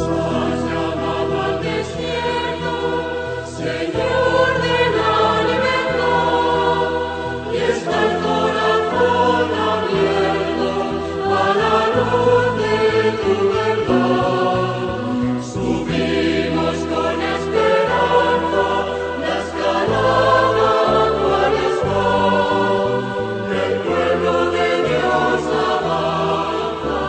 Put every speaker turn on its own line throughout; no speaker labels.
has llamado al desierto, Señor de la libertad, y está el corazón abierto a la luz de tu verdad. Subimos con esperanza la escalada cual está, el pueblo de Dios avanza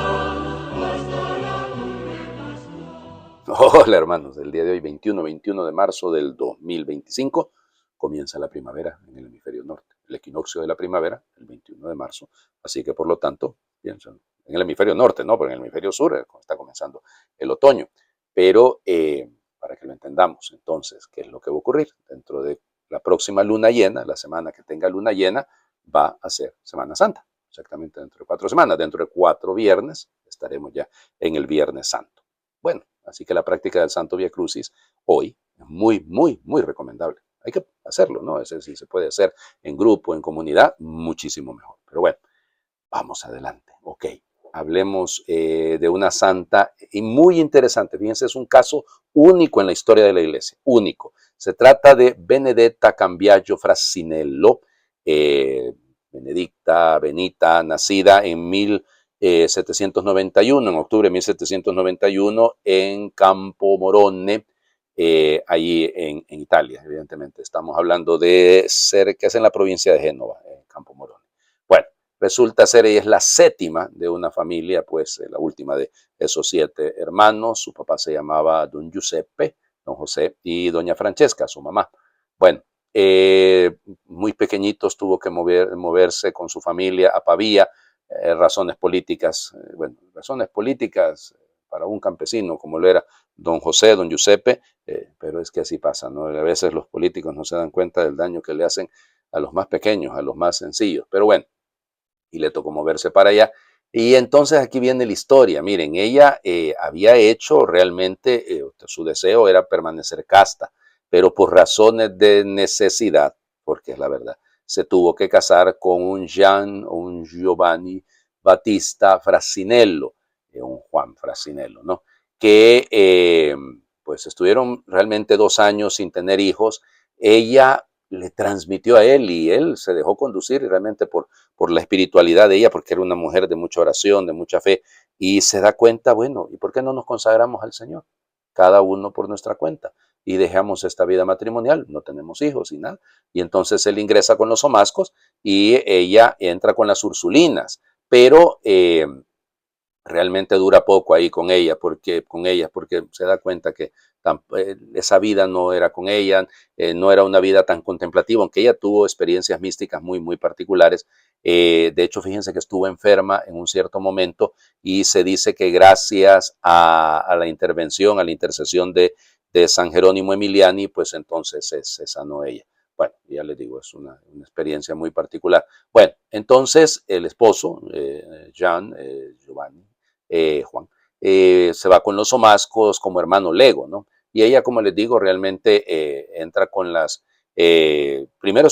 hasta la nube pascual.
Hola hermanos, el día de hoy, 21 de marzo del 2025, comienza la primavera en el hemisferio norte. El equinoccio de la primavera, el 21 de marzo, así que por lo tanto, pienso en el hemisferio norte, no, pero en el hemisferio sur está comenzando el otoño. Pero para que lo entendamos, entonces, ¿qué es lo que va a ocurrir? Dentro de la próxima luna llena, la semana que tenga luna llena, va a ser Semana Santa. Exactamente dentro de 4 semanas, dentro de 4 viernes, estaremos ya en el Viernes Santo. Bueno, así que la práctica del Santo Vía Crucis hoy es muy, muy, muy recomendable. Hay que hacerlo, ¿no? Es decir, si se puede hacer en grupo, en comunidad, muchísimo mejor. Pero bueno, vamos adelante. Ok, hablemos de una santa y muy interesante. Fíjense, es un caso único en la historia de la iglesia, único. Se trata de Benedetta Cambiaggio Frassinello, Benita, nacida en 1791, en octubre de 1791, en Campomorone, allí en Italia, evidentemente. Estamos hablando de cerca, es en la provincia de Génova, Campomorone. Bueno, resulta ser ella es la séptima de una familia, pues la última de esos 7 hermanos. Su papá se llamaba Don Giuseppe, Don José, y Doña Francesca, su mamá. Bueno, muy pequeñitos tuvo que moverse con su familia a Pavía, razones políticas, razones políticas para un campesino como lo era Don José, Don Giuseppe, pero es que así pasa, ¿no? A veces los políticos no se dan cuenta del daño que le hacen a los más pequeños, a los más sencillos, pero bueno, y le tocó moverse para allá. Y entonces aquí viene la historia. Miren, ella había hecho realmente, su deseo era permanecer casta, pero por razones de necesidad, porque es la verdad, se tuvo que casar con un Giovanni Battista Frassinello, un Juan Frassinello, ¿no? Que pues estuvieron realmente 2 años sin tener hijos. Ella le transmitió a él y él se dejó conducir realmente por la espiritualidad de ella, porque era una mujer de mucha oración, de mucha fe, y se da cuenta, bueno, ¿y por qué no nos consagramos al Señor? Cada uno por nuestra cuenta, y dejamos esta vida matrimonial, no tenemos hijos y nada. Y entonces él ingresa con los omascos y ella entra con las ursulinas, pero realmente dura poco ahí con ella, porque se da cuenta que esa vida no era con ella, no era una vida tan contemplativa, aunque ella tuvo experiencias místicas muy, muy particulares. De hecho, fíjense que estuvo enferma en un cierto momento y se dice que gracias a la intervención, a la intercesión de San Jerónimo Emiliani, pues entonces se sanó ella. Bueno, ya les digo, es una experiencia muy particular. Bueno, entonces el esposo, Giovanni, Juan, se va con los omascos como hermano lego, ¿no? Y ella, como les digo, realmente entra con las, primero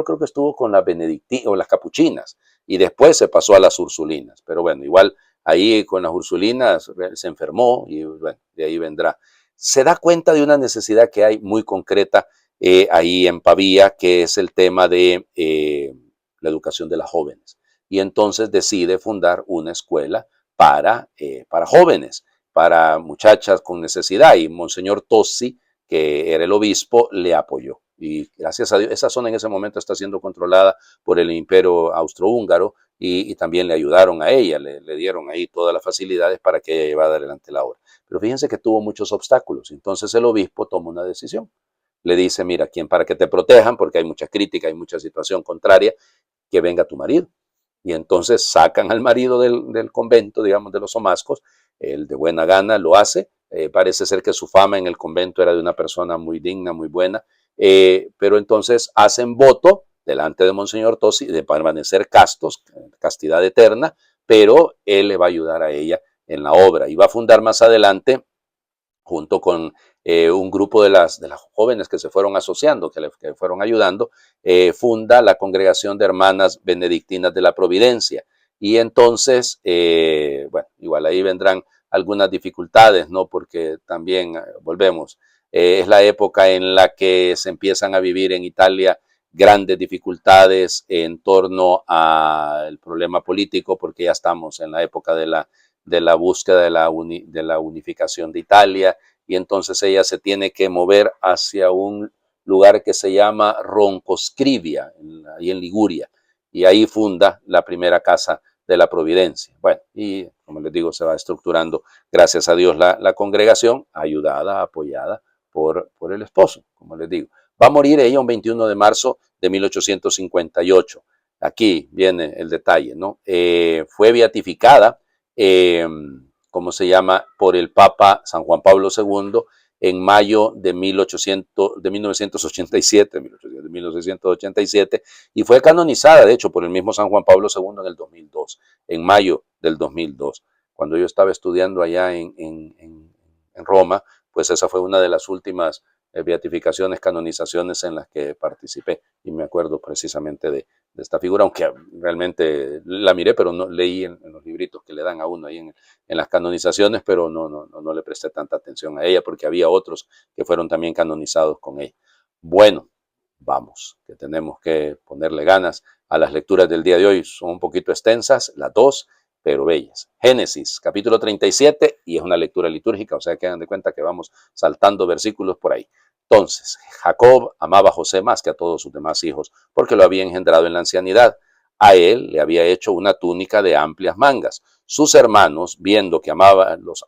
creo que estuvo con las benedictinas o las capuchinas, y después se pasó a las ursulinas, pero bueno, igual ahí con las ursulinas se enfermó y bueno, de ahí vendrá. Se da cuenta de una necesidad que hay muy concreta ahí en Pavía, que es el tema de la educación de las jóvenes. Y entonces decide fundar una escuela para jóvenes, para muchachas con necesidad. Y Monseñor Tossi, que era el obispo, le apoyó. Y gracias a Dios, esa zona en ese momento está siendo controlada por el imperio austrohúngaro y también le ayudaron a ella, le dieron ahí todas las facilidades para que ella llevara adelante la obra. Pero fíjense que tuvo muchos obstáculos. Entonces el obispo toma una decisión. Le dice, mira, para que te protejan, porque hay mucha crítica, hay mucha situación contraria, que venga tu marido. Y entonces sacan al marido del convento, digamos, de los omascos, él de buena gana lo hace, parece ser que su fama en el convento era de una persona muy digna, muy buena, pero entonces hacen voto delante de Monseñor Tossi de permanecer castos, castidad eterna, pero él le va a ayudar a ella en la obra y va a fundar más adelante junto con un grupo de las jóvenes que se fueron asociando, que fueron ayudando, funda la Congregación de Hermanas Benedictinas de la Providencia. Y entonces, bueno, igual ahí vendrán algunas dificultades, ¿no? Porque también, volvemos, es la época en la que se empiezan a vivir en Italia grandes dificultades en torno al problema político, porque ya estamos en la época de la búsqueda de la unificación de Italia, y entonces ella se tiene que mover hacia un lugar que se llama Roncoscrivia, ahí en Liguria, y ahí funda la primera casa de la Providencia. Bueno, y como les digo, se va estructurando, gracias a Dios, la congregación, ayudada, apoyada por el esposo, como les digo. Va a morir ella un 21 de marzo de 1858. Aquí viene el detalle, ¿no? Fue beatificada, ¿cómo se llama?, por el Papa San Juan Pablo II en mayo de 1987, y fue canonizada, de hecho, por el mismo San Juan Pablo II en el 2002, en mayo del 2002. Cuando yo estaba estudiando allá en Roma, pues esa fue una de las últimas beatificaciones, canonizaciones en las que participé, y me acuerdo precisamente de esta figura, aunque realmente la miré, pero no leí en los libritos que le dan a uno ahí en las canonizaciones, pero no le presté tanta atención a ella, porque había otros que fueron también canonizados con ella. Bueno, vamos, que tenemos que ponerle ganas a las lecturas del día de hoy. Son un poquito extensas, las dos, pero bellas. Génesis, capítulo 37, y es una lectura litúrgica, o sea que hagan de cuenta que vamos saltando versículos por ahí. Entonces, Jacob amaba a José más que a todos sus demás hijos, porque lo había engendrado en la ancianidad. A él le había hecho una túnica de amplias mangas. Sus hermanos, viendo que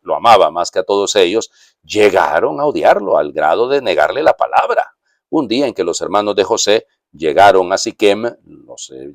lo amaba más que a todos ellos, llegaron a odiarlo al grado de negarle la palabra. Un día en que los hermanos de José llegaron a Siquem,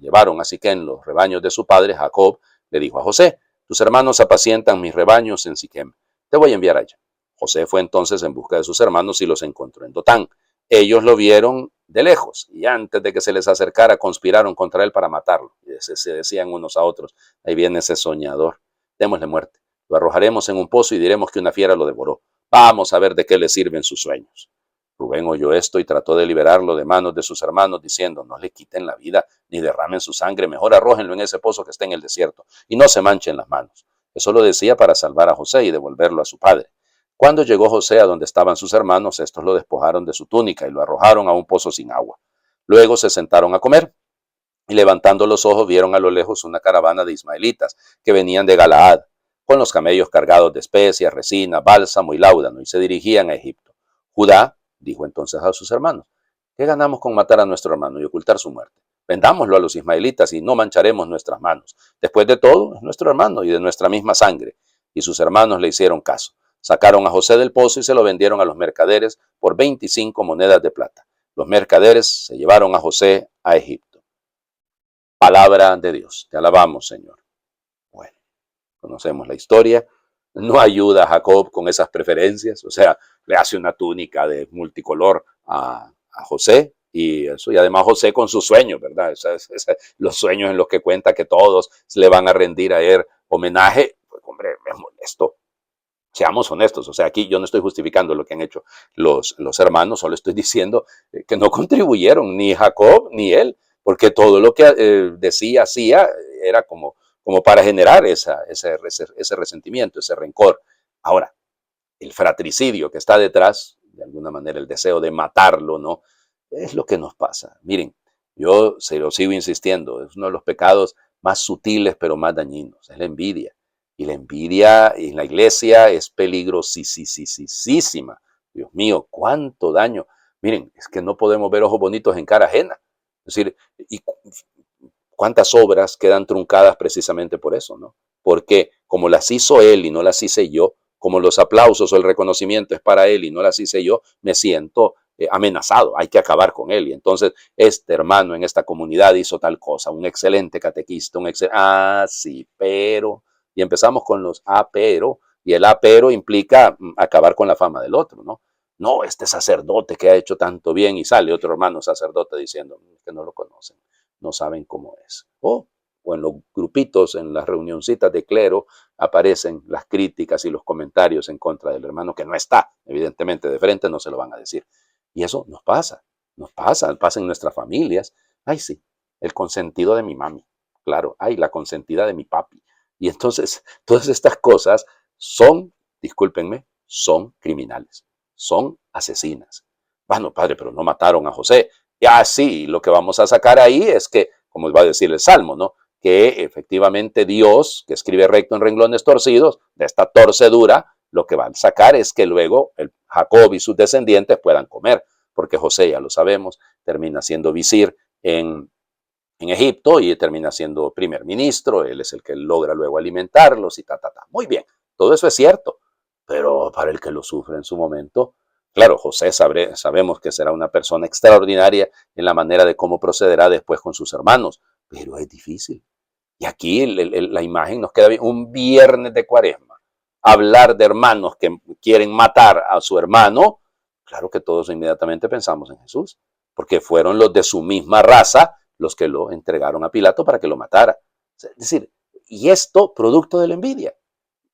llevaron a Siquem los rebaños de su padre, Jacob le dijo a José: tus hermanos apacientan mis rebaños en Siquem, te voy a enviar allá. José fue entonces en busca de sus hermanos y los encontró en Dotán. Ellos lo vieron de lejos y antes de que se les acercara conspiraron contra él para matarlo. Y se decían unos a otros: ahí viene ese soñador, démosle muerte, lo arrojaremos en un pozo y diremos que una fiera lo devoró. Vamos a ver de qué le sirven sus sueños. Rubén oyó esto y trató de liberarlo de manos de sus hermanos, diciendo: no le quiten la vida ni derramen su sangre, mejor arrójenlo en ese pozo que está en el desierto y no se manchen las manos. Eso lo decía para salvar a José y devolverlo a su padre. Cuando llegó José a donde estaban sus hermanos, estos lo despojaron de su túnica y lo arrojaron a un pozo sin agua. Luego se sentaron a comer y, levantando los ojos, vieron a lo lejos una caravana de ismaelitas que venían de Galaad, con los camellos cargados de especias, resina, bálsamo y láudano, y se dirigían a Egipto. Judá dijo entonces a sus hermanos: ¿qué ganamos con matar a nuestro hermano y ocultar su muerte? Vendámoslo a los ismaelitas y no mancharemos nuestras manos. Después de todo, es nuestro hermano y de nuestra misma sangre. Y sus hermanos le hicieron caso. Sacaron a José del pozo y se lo vendieron a los mercaderes por 25 monedas de plata. Los mercaderes se llevaron a José a Egipto. Palabra de Dios. Te alabamos, Señor. Bueno, conocemos la historia. No ayuda a Jacob con esas preferencias, o sea, le hace una túnica de multicolor a José, y eso, y además José con sus sueños, ¿verdad? Los sueños en los que cuenta que todos le van a rendir a él homenaje. Pues, hombre, me molesto. Seamos honestos, o sea, aquí yo no estoy justificando lo que han hecho los hermanos, solo estoy diciendo que no contribuyeron ni Jacob ni él, porque todo lo que decía, hacía, era como para generar ese resentimiento, ese rencor. Ahora, el fratricidio que está detrás, de alguna manera el deseo de matarlo, ¿no? Es lo que nos pasa. Miren, yo se lo sigo insistiendo, es uno de los pecados más sutiles pero más dañinos, es la envidia. Y la envidia en la iglesia es peligrosísima. Dios mío, cuánto daño. Miren, es que no podemos ver ojos bonitos en cara ajena. Es decir, y cuántas obras quedan truncadas precisamente por eso, ¿no? Porque como las hizo él y no las hice yo, como los aplausos o el reconocimiento es para él y no las hice yo, me siento amenazado, hay que acabar con él. Y entonces, este hermano en esta comunidad hizo tal cosa, un excelente catequista, sí, pero, y empezamos con los pero, y el pero implica acabar con la fama del otro, ¿no? No, este sacerdote que ha hecho tanto bien, y sale otro hermano sacerdote diciendo que no lo conocen, no saben cómo es. O en los grupitos, en las reunioncitas de clero, aparecen las críticas y los comentarios en contra del hermano que no está, evidentemente de frente no se lo van a decir. Y eso pasa en nuestras familias. Ay, sí, el consentido de mi mami, claro, ay, la consentida de mi papi. Y entonces, todas estas cosas son, discúlpenme, son criminales, son asesinas. Bueno, padre, pero no mataron a José. Ya sí, lo que vamos a sacar ahí es que, como va a decir el Salmo, ¿no? Que efectivamente Dios, que escribe recto en renglones torcidos, de esta torcedura, lo que van a sacar es que luego el Jacob y sus descendientes puedan comer, porque José, ya lo sabemos, termina siendo visir en Egipto y termina siendo primer ministro, él es el que logra luego alimentarlos y ta. Muy bien, todo eso es cierto, pero para el que lo sufre en su momento, claro, José sabemos que será una persona extraordinaria en la manera de cómo procederá después con sus hermanos, pero es difícil. Y aquí la imagen nos queda bien, un viernes de Cuaresma, hablar de hermanos que quieren matar a su hermano, claro que todos inmediatamente pensamos en Jesús, porque fueron los de su misma raza los que lo entregaron a Pilato para que lo matara. Es decir, y esto producto de la envidia.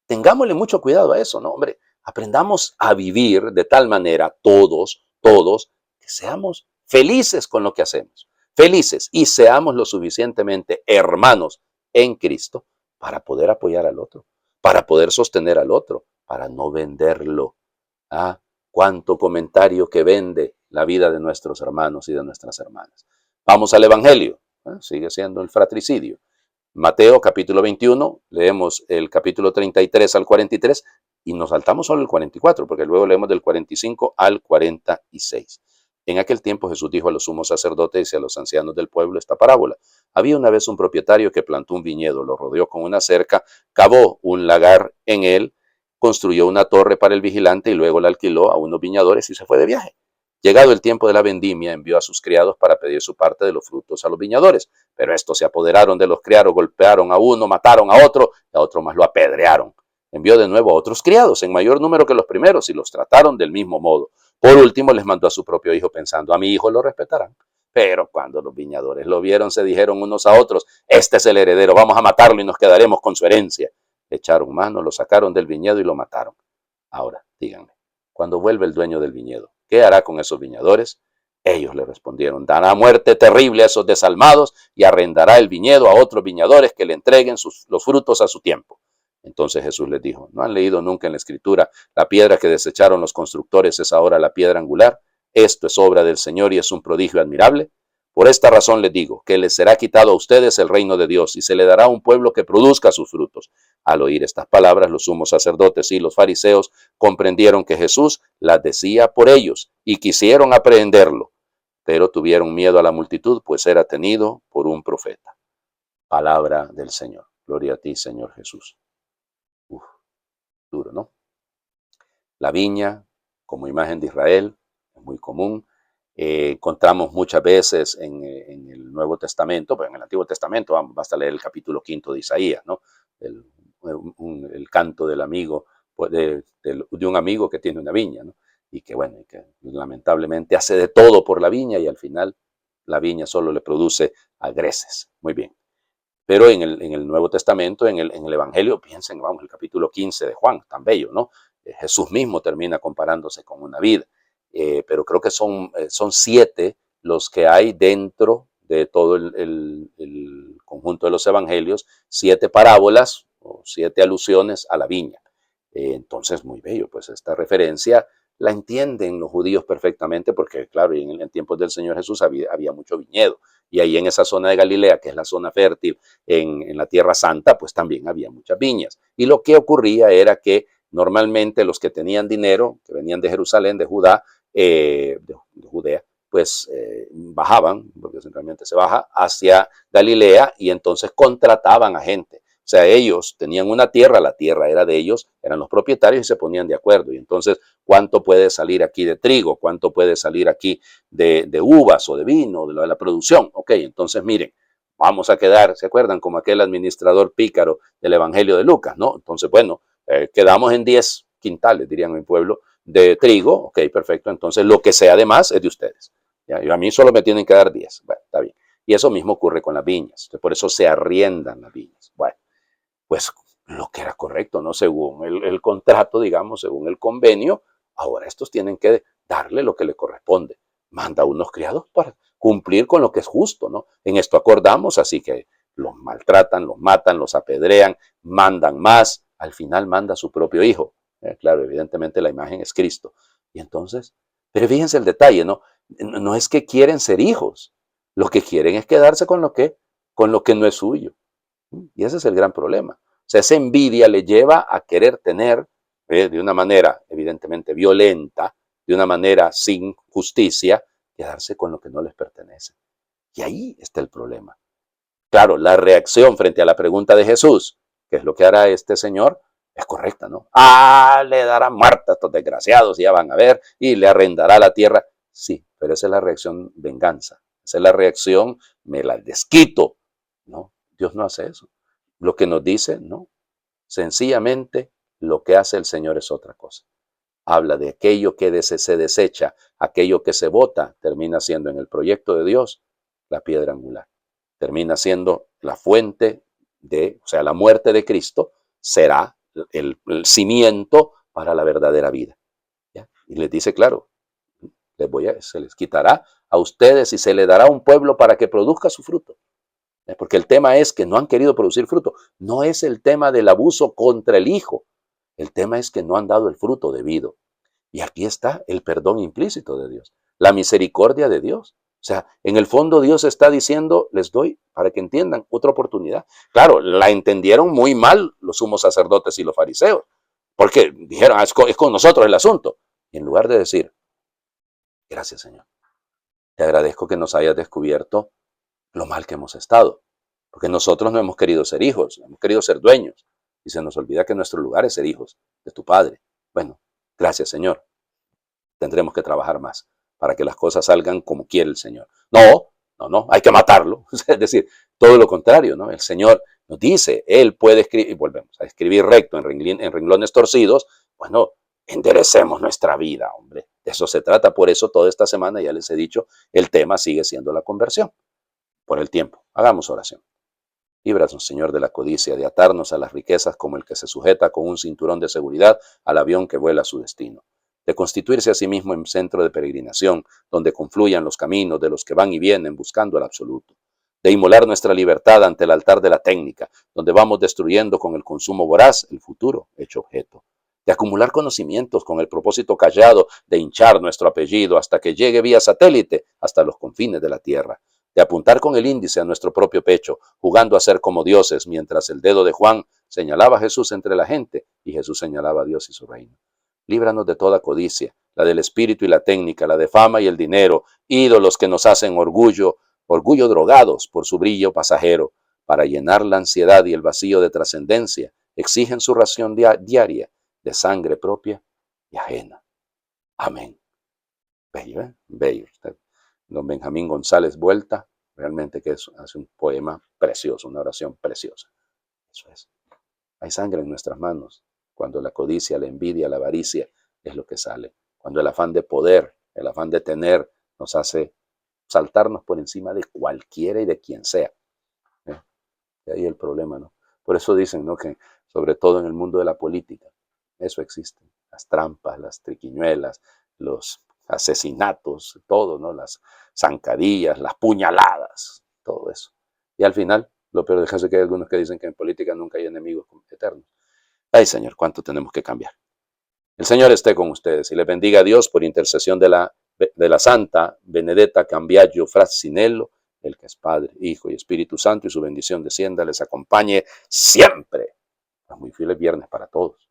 Tengámosle mucho cuidado a eso, ¿no? Hombre, aprendamos a vivir de tal manera todos, que seamos felices con lo que hacemos. Felices y seamos lo suficientemente hermanos en Cristo para poder apoyar al otro, para poder sostener al otro, para no venderlo. ¿Ah? Cuánto comentario que vende la vida de nuestros hermanos y de nuestras hermanas. Vamos al Evangelio, sigue siendo el fratricidio. Mateo capítulo 21, leemos el capítulo 33 al 43 y nos saltamos solo el 44, porque luego leemos del 45 al 46. En aquel tiempo Jesús dijo a los sumos sacerdotes y a los ancianos del pueblo esta parábola. Había una vez un propietario que plantó un viñedo, lo rodeó con una cerca, cavó un lagar en él, construyó una torre para el vigilante y luego la alquiló a unos viñadores y se fue de viaje. Llegado el tiempo de la vendimia, envió a sus criados para pedir su parte de los frutos a los viñadores. Pero estos se apoderaron de los criados, golpearon a uno, mataron a otro, y a otro más lo apedrearon. Envió de nuevo a otros criados, en mayor número que los primeros, y los trataron del mismo modo. Por último, les mandó a su propio hijo, pensando, a mi hijo lo respetarán. Pero cuando los viñadores lo vieron, se dijeron unos a otros, este es el heredero, vamos a matarlo y nos quedaremos con su herencia. Le echaron mano, lo sacaron del viñedo y lo mataron. Ahora, díganme, cuando vuelve el dueño del viñedo, ¿qué hará con esos viñadores? Ellos le respondieron, dará muerte terrible a esos desalmados y arrendará el viñedo a otros viñadores que le entreguen los frutos a su tiempo. Entonces Jesús les dijo, ¿no han leído nunca en la Escritura, la piedra que desecharon los constructores es ahora la piedra angular? Esto es obra del Señor y es un prodigio admirable. Por esta razón les digo, que les será quitado a ustedes el reino de Dios y se le dará a un pueblo que produzca sus frutos. Al oír estas palabras, los sumos sacerdotes y los fariseos comprendieron que Jesús las decía por ellos y quisieron aprehenderlo, pero tuvieron miedo a la multitud, pues era tenido por un profeta. Palabra del Señor. Gloria a ti, Señor Jesús. Uf, duro, ¿no? La viña, como imagen de Israel, es muy común. Encontramos muchas veces en el Nuevo Testamento, pero en el Antiguo Testamento, basta leer el capítulo 5 de Isaías, ¿no? El canto del amigo, de un amigo que tiene una viña, ¿no? Y que, bueno, que lamentablemente hace de todo por la viña y al final la viña solo le produce agreses. Muy bien. Pero en el Nuevo Testamento, en el Evangelio, piensen, vamos, el capítulo 15 de Juan, tan bello, ¿no? Jesús mismo termina comparándose con una vid, pero creo que son 7 los que hay dentro de todo el conjunto de los Evangelios, 7 parábolas o 7 alusiones a la viña. Entonces, muy bello, pues esta referencia la entienden los judíos perfectamente porque, claro, en tiempos del Señor Jesús había mucho viñedo. Y ahí en esa zona de Galilea, que es la zona fértil en la Tierra Santa, pues también había muchas viñas. Y lo que ocurría era que normalmente los que tenían dinero, que venían de Jerusalén, de Judá, de Judea, pues bajaban, porque simplemente se baja, hacia Galilea y entonces contrataban a gente. O sea, ellos tenían una tierra, la tierra era de ellos, eran los propietarios y se ponían de acuerdo. Y entonces, ¿cuánto puede salir aquí de trigo? ¿Cuánto puede salir aquí de uvas o de vino, de la producción? Ok, entonces miren, vamos a quedar, ¿se acuerdan? Como aquel administrador pícaro del Evangelio de Lucas, ¿no? Entonces, bueno, quedamos en 10 quintales, dirían en mi pueblo, de trigo. Ok, perfecto. Entonces, lo que sea de más es de ustedes. ¿Ya? Y a mí solo me tienen que dar 10. Bueno, está bien. Y eso mismo ocurre con las viñas. Entonces, por eso se arriendan las viñas. Bueno, pues lo que era correcto, ¿no? Según el contrato, digamos, según el convenio, ahora estos tienen que darle lo que le corresponde. Manda a unos criados para cumplir con lo que es justo, ¿no? En esto acordamos, así que los maltratan, los matan, los apedrean, mandan más, al final manda a su propio hijo. Claro, evidentemente la imagen es Cristo. Y entonces, pero fíjense el detalle, ¿no? No es que quieren ser hijos, lo que quieren es quedarse con lo que no es suyo. Y ese es el gran problema. O sea, esa envidia le lleva a querer tener, de una manera evidentemente violenta, de una manera sin justicia, quedarse con lo que no les pertenece. Y ahí está el problema. Claro, la reacción frente a la pregunta de Jesús, ¿qué es lo que hará este señor? Es correcta, ¿no? Le dará muerte a estos desgraciados, y ya van a ver, y le arrendará la tierra. Sí, pero esa es la reacción venganza. Esa es la reacción, me la desquito. No, Dios no hace eso. Lo que nos dice, no. Sencillamente, lo que hace el Señor es otra cosa. Habla de aquello que se desecha, aquello que se vota, termina siendo en el proyecto de Dios la piedra angular. Termina siendo la fuente o sea, la muerte de Cristo será el cimiento para la verdadera vida. ¿Ya? Y les dice, claro, se les quitará a ustedes y se le dará un pueblo para que produzca su fruto. Porque el tema es que no han querido producir fruto. No es el tema del abuso contra el hijo. El tema es que no han dado el fruto debido. Y aquí está el perdón implícito de Dios, la misericordia de Dios. O sea, en el fondo Dios está diciendo, les doy, para que entiendan, otra oportunidad. Claro, la entendieron muy mal los sumos sacerdotes y los fariseos, porque dijeron, es con nosotros el asunto. Y en lugar de decir, gracias Señor, te agradezco que nos hayas descubierto lo mal que hemos estado, porque nosotros no hemos querido ser hijos, hemos querido ser dueños, y se nos olvida que nuestro lugar es ser hijos de tu Padre. Bueno, gracias Señor, tendremos que trabajar más para que las cosas salgan como quiere el Señor. No, hay que matarlo. Es decir, todo lo contrario, ¿no? El Señor nos dice, Él puede escribir, y volvemos a escribir recto en renglones torcidos. Bueno, enderecemos nuestra vida, hombre. De eso se trata. Por eso toda esta semana, ya les he dicho, el tema sigue siendo la conversión. Por el tiempo. Hagamos oración. Líbranos, Señor, de la codicia, de atarnos a las riquezas como el que se sujeta con un cinturón de seguridad al avión que vuela a su destino. De constituirse a sí mismo en centro de peregrinación, donde confluyan los caminos de los que van y vienen buscando el absoluto. De inmolar nuestra libertad ante el altar de la técnica, donde vamos destruyendo con el consumo voraz el futuro hecho objeto. De acumular conocimientos con el propósito callado de hinchar nuestro apellido hasta que llegue vía satélite hasta los confines de la tierra. De apuntar con el índice a nuestro propio pecho, jugando a ser como dioses, mientras el dedo de Juan señalaba a Jesús entre la gente y Jesús señalaba a Dios y su reino. Líbranos de toda codicia, la del espíritu y la técnica, la de fama y el dinero, ídolos que nos hacen orgullo drogados por su brillo pasajero, para llenar la ansiedad y el vacío de trascendencia, exigen su ración diaria de sangre propia y ajena. Amén. Bello, ¿eh? Bello. Don Benjamín González Vuelta, realmente que hace un poema precioso, una oración preciosa. Eso es. Hay sangre en nuestras manos cuando la codicia, la envidia, la avaricia es lo que sale. Cuando el afán de poder, el afán de tener nos hace saltarnos por encima de cualquiera y de quien sea. Y ahí el problema, ¿no? Por eso dicen, ¿no?, que sobre todo en el mundo de la política, eso existe. Las trampas, las triquiñuelas, los asesinatos, todo, ¿no? Las zancadillas, las puñaladas, todo eso. Y al final, lo peor de caso es que hay algunos que dicen que en política nunca hay enemigos eternos. Ay, Señor, cuánto tenemos que cambiar. El Señor esté con ustedes y les bendiga a Dios por intercesión de la Santa Benedetta Cambiaggio Frassinello, el que es Padre, Hijo y Espíritu Santo, y su bendición descienda, les acompañe siempre. Muy feliz viernes para todos.